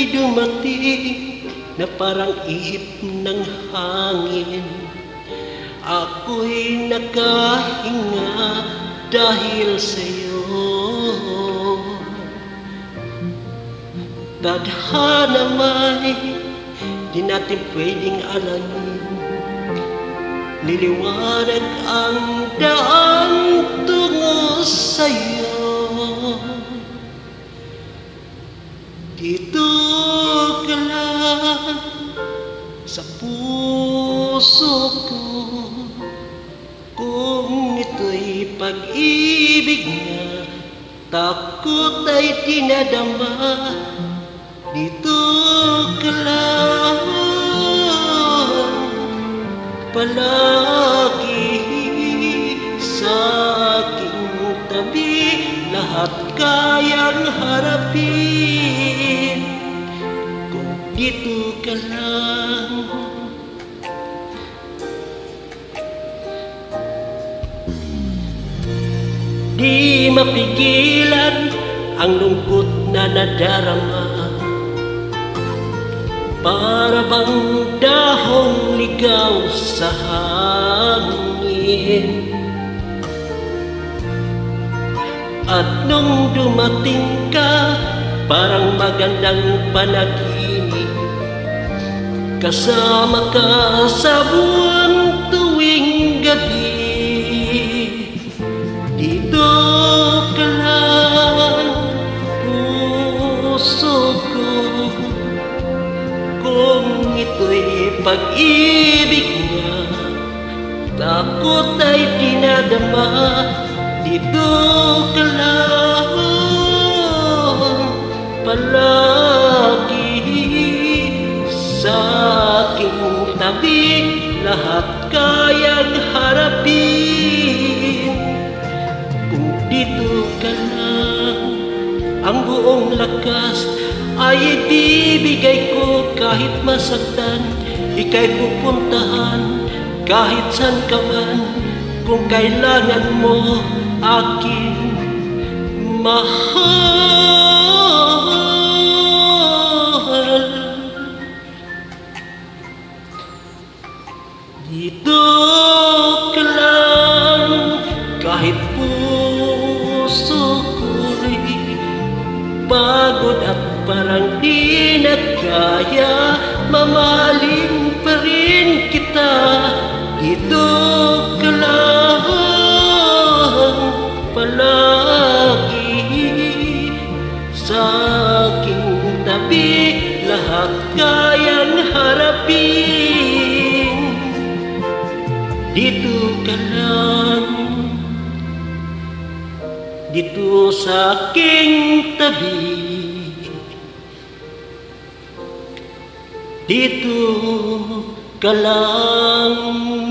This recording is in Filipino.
dumating na parang ihip ng hangin. Ako'y nakahinga dahil sa'yo. Tadhana may di natin pwedeng alamin. Liliwanag ang daan tungo sa'yo. Dito ka lang sa puso ko, kung ito'y pag-ibig na takot ay dinadama. Dito ka lang palagi sa aking tabi, lahat kayang harapin kung dito ka lang. Di mapigilan ang lungkot na nadarama, para bang dahong ligaw sa hangin. At nung dumating ka, parang magandang panaginip, kasama ka sa buwan tuwing gabi. Dito ka lang, puso ko, kung ito'y pag-ibig niya, takot ay dinadama. Dito ka lang palagi sa aking tabi, lahat kayang harapin kung dito ka lang. Ang buong lakas ay ibibigay ko kahit masaktan, ika'y pupuntahan kahit saan ka man, kung kailangan mo aking mahal. Dito ka lang kahit puso ko'y pagod at parang di na kaya, mamahalin pa rin kita. Dito ka lang palagi sa aking tabi, lahat kayang harapin. Dito ka lang, dito sa aking tabi. Dito ka lang.